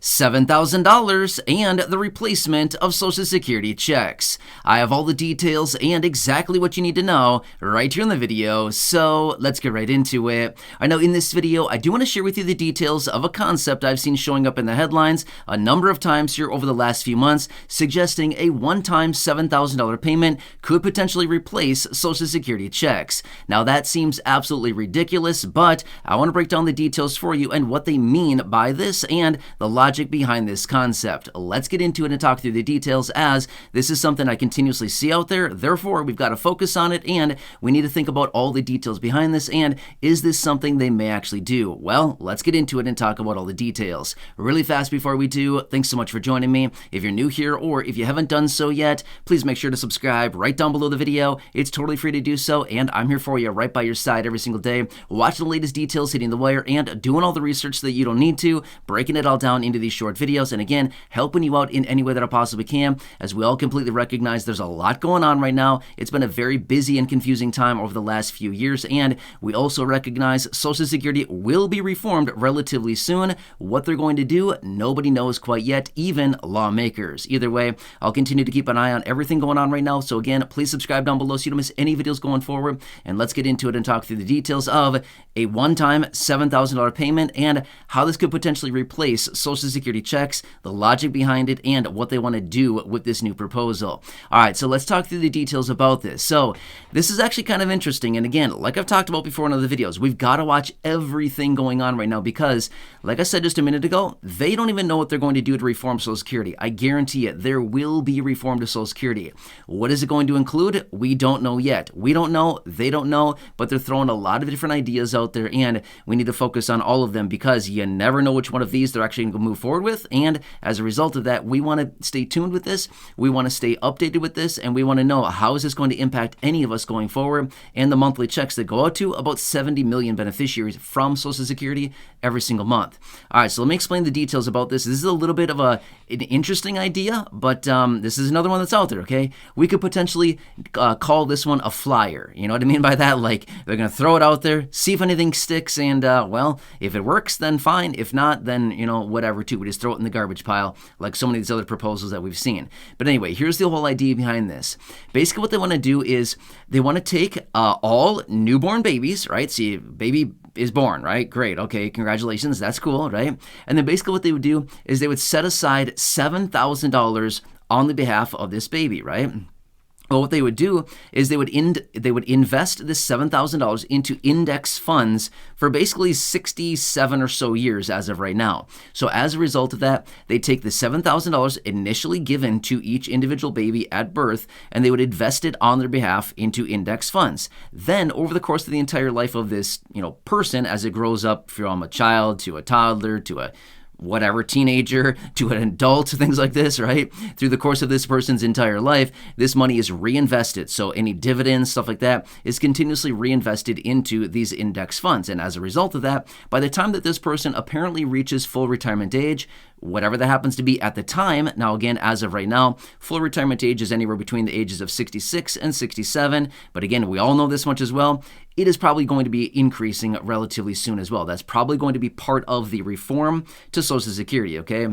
$7,000 and the replacement of Social Security checks. I have all the details and exactly what you need to know right here in the video, so let's get right into it. I know in this video, I do want to share with you the details of a concept I've seen showing up in the headlines a number of times here over the last few months, suggesting a one-time $7,000 payment could potentially replace Social Security checks. Now that seems absolutely ridiculous, but I want to break down the details for you and what they mean by this and the logic behind this concept. Let's get into it and talk through the details, as this is something I continuously see out there. Therefore, we've got to focus on it and we need to think about all the details behind this, and is this something they may actually do? Well, let's get into it and talk about all the details. Really fast before we do, thanks so much for joining me. If you're new here or if you haven't done so yet, please make sure to subscribe right down below the video. It's totally free to do so, and I'm here for you right by your side every single day, watching the latest details hitting the wire and doing all the research that you don't need to, breaking it all down into these short videos, and again, helping you out in any way that I possibly can, as we all completely recognize there's a lot going on right now. It's been a very busy and confusing time over the last few years, and we also recognize Social Security will be reformed relatively soon. What they're going to do, nobody knows quite yet, even lawmakers. Either way, I'll continue to keep an eye on everything going on right now, so again, please subscribe down below so you don't miss any videos going forward, and let's get into it and talk through the details of a one-time $7,000 payment and how this could potentially replace Social Security checks, the logic behind it, and what they want to do with this new proposal. All right, so let's talk through the details about this. So this is actually kind of interesting, and again, like I've talked about before in other videos, we've got to watch everything going on right now because, like I said just a minute ago, they don't even know what they're going to do to reform Social Security. I guarantee it, there will be reform to Social Security. What is it going to include? We don't know yet. We don't know, they don't know, but they're throwing a lot of different ideas out there, and we need to focus on all of them because you never know which one of these they're actually going to move forward with, and as a result of that, we want to stay tuned with this, we want to stay updated with this, and we want to know how is this going to impact any of us going forward and the monthly checks that go out to about 70 million beneficiaries from Social Security every single month. All right, so let me explain the details about this. This is a little bit of an interesting idea, but this is another one that's out there, okay? We could potentially call this one a flyer. You know what I mean by that? Like, they're going to throw it out there, see if anything sticks, and well, if it works, then fine. If not, then, you know, whatever too. We just throw it in the garbage pile like so many of these other proposals that we've seen. But anyway, here's the whole idea behind this. Basically, what they want to do is they want to take all newborn babies, right? See, baby is born, right? Great. Okay, congratulations. That's cool, right? And then basically what they would do is they would set aside $7,000 on the behalf of this baby, right? Well, what they would do is they would invest this $7,000 into index funds for basically 67 or so years as of right now. So as a result of that, they take the $7,000 initially given to each individual baby at birth, and they would invest it on their behalf into index funds. Then over the course of the entire life of this, person, as it grows up from a child to a toddler to a whatever, teenager to an adult, things like this, right? Through the course of this person's entire life, this money is reinvested. So any dividends, stuff like that, is continuously reinvested into these index funds. And as a result of that, by the time that this person apparently reaches full retirement age, whatever that happens to be at the time, now again, as of right now, full retirement age is anywhere between the ages of 66 and 67. But again, we all know this much as well. It is probably going to be increasing relatively soon as well. That's probably going to be part of the reform to Social Security, okay?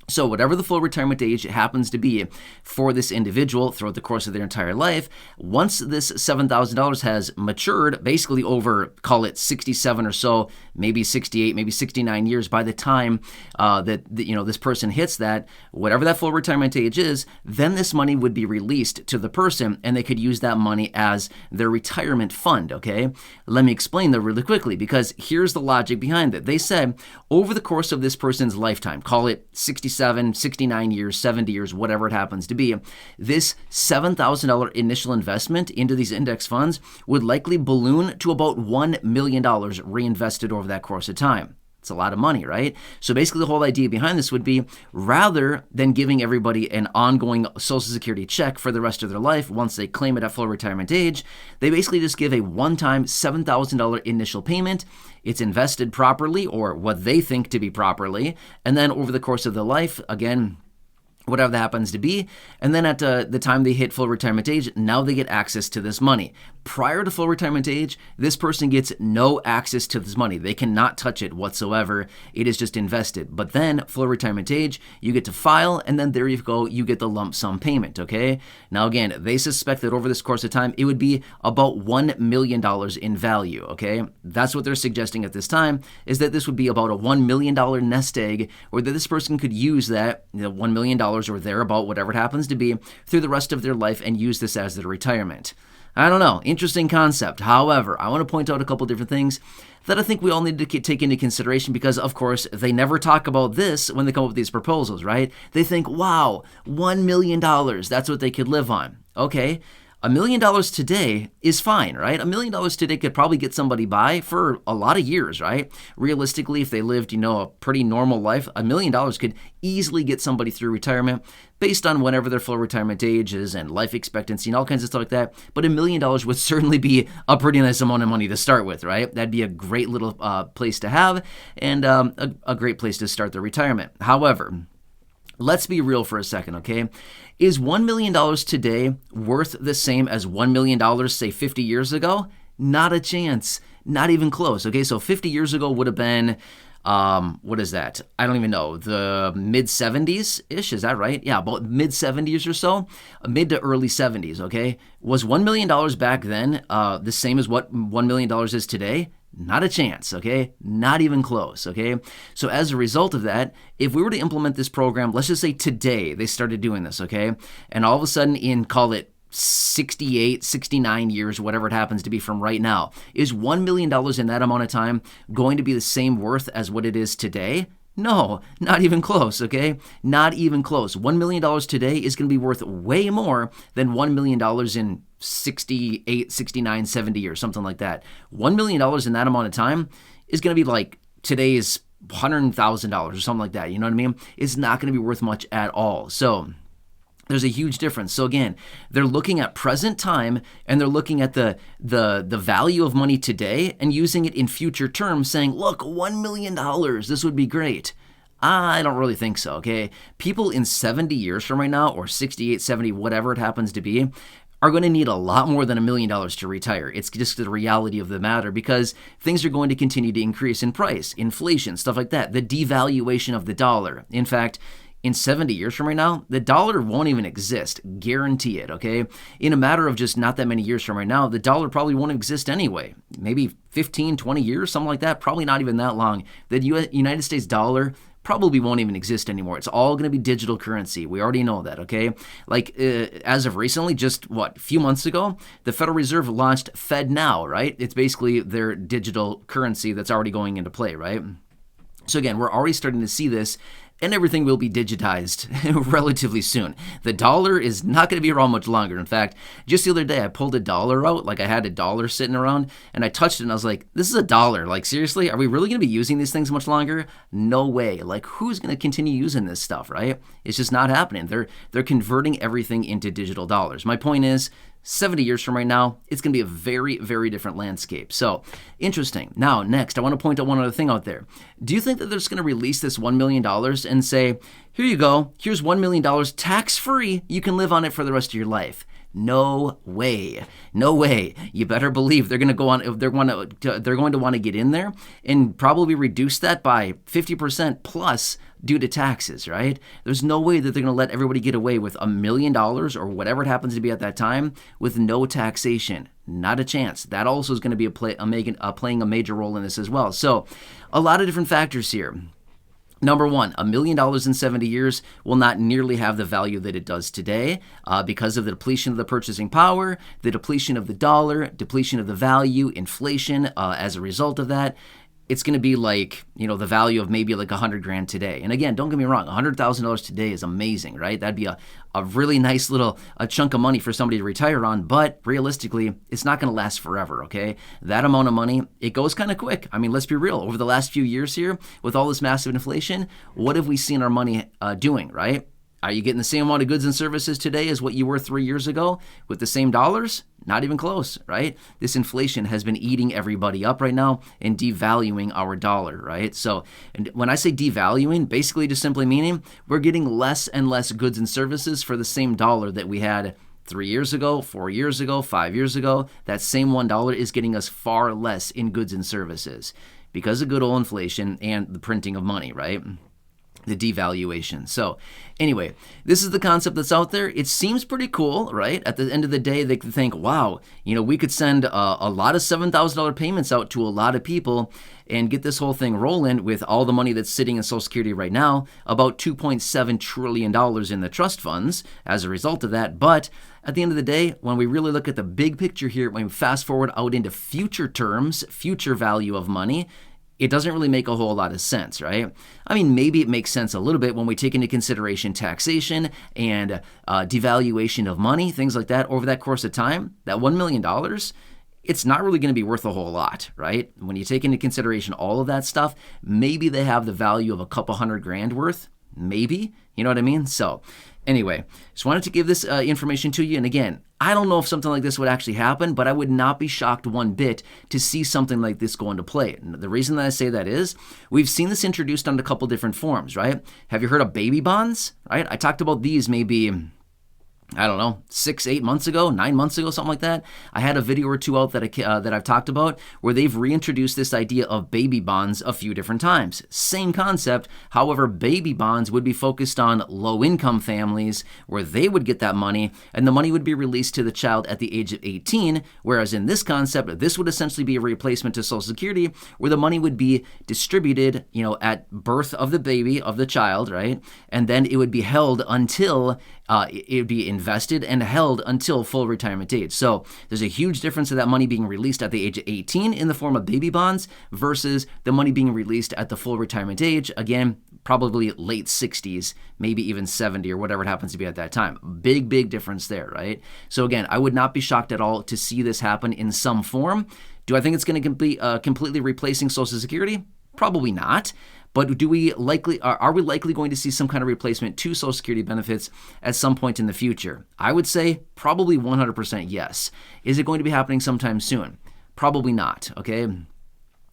So whatever the full retirement age happens to be for this individual throughout the course of their entire life, once this $7,000 has matured, basically over, call it 67 or so, maybe 68, maybe 69 years, by the time that this person hits that, whatever that full retirement age is, then this money would be released to the person, and they could use that money as their retirement fund, okay? Let me explain that really quickly, because here's the logic behind it. They said over the course of this person's lifetime, call it 67, 69 years, 70 years, whatever it happens to be, this $7,000 initial investment into these index funds would likely balloon to about $1 million reinvested over that course of time. It's a lot of money, right? So basically the whole idea behind this would be, rather than giving everybody an ongoing Social Security check for the rest of their life once they claim it at full retirement age, they basically just give a one-time $7,000 initial payment. It's invested properly, or what they think to be properly, and then over the course of their life, again, whatever that happens to be. And then at the time they hit full retirement age, now they get access to this money. Prior to full retirement age, this person gets no access to this money. They cannot touch it whatsoever. It is just invested. But then full retirement age, you get to file, and then there you go, you get the lump sum payment, okay? Now again, they suspect that over this course of time, it would be about $1 million in value, okay? That's what they're suggesting at this time, is that this would be about a $1 million nest egg, or that this person could use that, $1 million or thereabout, whatever it happens to be, through the rest of their life and use this as their retirement. I don't know, interesting concept. However, I want to point out a couple different things that I think we all need to take into consideration because, of course, they never talk about this when they come up with these proposals, right? They think, wow, $1 million, that's what they could live on. Okay, $1 million today is fine, right? $1 million today could probably get somebody by for a lot of years, right? Realistically, if they lived, a pretty normal life, $1 million could easily get somebody through retirement based on whenever their full retirement age is and life expectancy and all kinds of stuff like that. But $1 million would certainly be a pretty nice amount of money to start with, right? That'd be a great little place to have and a great place to start their retirement. However, let's be real for a second, okay? Is $1 million today worth the same as $1 million, say, 50 years ago? Not a chance. Not even close, okay? So 50 years ago would have been, what is that? I don't even know. The mid-70s-ish, is that right? Yeah, about mid-70s or so. Mid to early 70s, okay? Was $1 million back then the same as what $1 million is today? Not a chance, okay? Not even close, okay? So as a result of that, if we were to implement this program, let's just say today they started doing this, okay? And all of a sudden in, call it 68, 69 years, whatever it happens to be from right now, is $1 million in that amount of time going to be the same worth as what it is today? No, not even close, okay? Not even close. $1 million today is going to be worth way more than $1 million in 68, 69, 70 years, something like that. $1 million in that amount of time is going to be like today's $100,000 or something like that. You know what I mean? It's not going to be worth much at all. So there's a huge difference. So again, they're looking at present time and they're looking at the value of money today and using it in future terms, saying, look, $1 million, this would be great. I don't really think so, okay? People in 70 years from right now, or 68, 70, whatever it happens to be, are going to need a lot more than $1 million to retire. It's just the reality of the matter because things are going to continue to increase in price, inflation, stuff like that, the devaluation of the dollar. In fact, in 70 years from right now, the dollar won't even exist. Guarantee it, okay? In a matter of just not that many years from right now, the dollar probably won't exist anyway. Maybe 15, 20 years, something like that. Probably not even that long. The United States dollar probably won't even exist anymore. It's all going to be digital currency. We already know that, okay? Like, as of recently, just a few months ago, the Federal Reserve launched FedNow, right? It's basically their digital currency that's already going into play, right? So again, we're already starting to see this, and everything will be digitized relatively soon. The dollar is not going to be around much longer. In fact, just the other day, I pulled a dollar out, like I had a dollar sitting around, and I touched it, and I was like, this is a dollar. Like, seriously, are we really going to be using these things much longer? No way. Like, who's going to continue using this stuff, right? It's just not happening. They're converting everything into digital dollars. My point is, 70 years from right now, it's going to be a very, very different landscape. So, interesting. Now, next, I want to point out one other thing out there. Do you think that they're just going to release this $1 million and say, here you go, here's $1 million tax-free, you can live on it for the rest of your life? No way. No way. You better believe they're going to go on. They're going to want to get in there and probably reduce that by 50% plus due to taxes, right? There's no way that they're going to let everybody get away with $1 million or whatever it happens to be at that time with no taxation. Not a chance. That also is going to be playing a major role in this as well. So a lot of different factors here. Number one, $1 million in 70 years will not nearly have the value that it does today because of the depletion of the purchasing power, the depletion of the dollar, depletion of the value, inflation as a result of that. It's going to be like, the value of maybe like $100,000 today. And again, don't get me wrong, $100,000 today is amazing, right? That'd be a really nice little chunk of money for somebody to retire on. But realistically, it's not going to last forever, okay? That amount of money, it goes kind of quick. I mean, let's be real. Over the last few years here, with all this massive inflation, what have we seen our money doing, right? Are you getting the same amount of goods and services today as what you were 3 years ago with the same dollars? Not even close, right? This inflation has been eating everybody up right now and devaluing our dollar, right? So and when I say devaluing, basically just simply meaning we're getting less and less goods and services for the same dollar that we had 3 years ago, 4 years ago, 5 years ago. That same $1 is getting us far less in goods and services because of good old inflation and the printing of money, right? The devaluation. So anyway, this is the concept that's out there. It seems pretty cool, right? At the end of the day, they could think, wow, we could send a lot of $7,000 payments out to a lot of people and get this whole thing rolling with all the money that's sitting in Social Security right now, about $2.7 trillion in the trust funds as a result of that. But at the end of the day, when we really look at the big picture here, when we fast forward out into future terms, future value of money, it doesn't really make a whole lot of sense, right? I mean, maybe it makes sense a little bit when we take into consideration taxation and devaluation of money, things like that over that course of time. That $1 million, it's not really going to be worth a whole lot, right? When you take into consideration all of that stuff, maybe they have the value of a couple $100,000 worth, maybe, you know what I mean? So anyway, just wanted to give this information to you. And again, I don't know if something like this would actually happen, but I would not be shocked one bit to see something like this go into play. And the reason that I say that is we've seen this introduced on a couple different forms, right? Have you heard of baby bonds, right? I talked about these maybe, I don't know, 6, 8 months ago, 9 months ago, something like that. I had a video or two out that I've talked about where they've reintroduced this idea of baby bonds a few different times. Same concept. However, baby bonds would be focused on low-income families where they would get that money and the money would be released to the child at the age of 18. Whereas in this concept, this would essentially be a replacement to Social Security where the money would be distributed, at birth of the baby, of the child, right? And then it would be held until it would be invested and held until full retirement age. So there's a huge difference of that money being released at the age of 18 in the form of baby bonds versus the money being released at the full retirement age. Again, probably late 60s, maybe even 70 or whatever it happens to be at that time. Big difference there, right? So again, I would not be shocked at all to see this happen in some form. Do I think it's going to be completely replacing Social Security? Probably not. But are we likely going to see some kind of replacement to Social Security benefits at some point in the future? I would say probably 100% yes. Is it going to be happening sometime soon? Probably not, okay?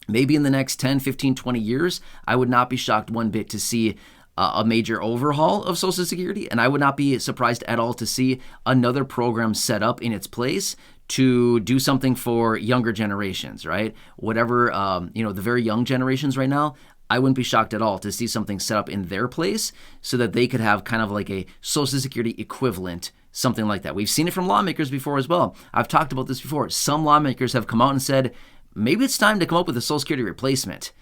Maybe in the next 10, 15, 20 years, I would not be shocked one bit to see a major overhaul of Social Security, and I would not be surprised at all to see another program set up in its place to do something for younger generations, right? Whatever, the very young generations right now, I wouldn't be shocked at all to see something set up in their place so that they could have kind of like a Social Security equivalent, something like that. We've seen it from lawmakers before as well. I've talked about this before. Some lawmakers have come out and said, maybe it's time to come up with a Social Security replacement.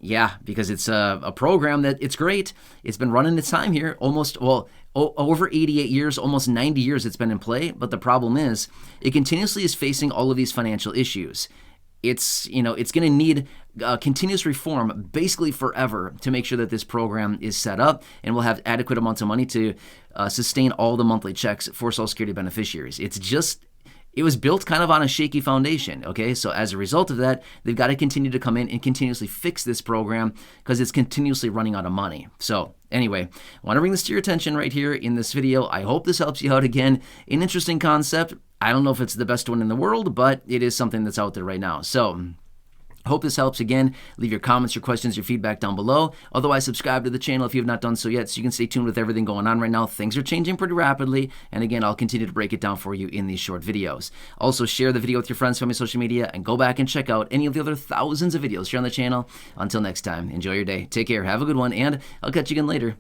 Yeah, because it's a program that it's great. It's been running its time here over 88 years, almost 90 years it's been in play. But the problem is it continuously is facing all of these financial issues. It's going to need continuous reform basically forever to make sure that this program is set up and will have adequate amounts of money to sustain all the monthly checks for Social Security beneficiaries. It was built kind of on a shaky foundation, okay? So as a result of that, they've got to continue to come in and continuously fix this program because it's continuously running out of money. So anyway, I want to bring this to your attention right here in this video. I hope this helps you out. Again, an interesting concept. I don't know if it's the best one in the world, but it is something that's out there right now. So hope this helps. Again, leave your comments, your questions, your feedback down below. Otherwise, subscribe to the channel if you have not done so yet so you can stay tuned with everything going on right now. Things are changing pretty rapidly. And again, I'll continue to break it down for you in these short videos. Also, share the video with your friends, family, social media, and go back and check out any of the other thousands of videos here on the channel. Until next time, enjoy your day. Take care. Have a good one. And I'll catch you again later.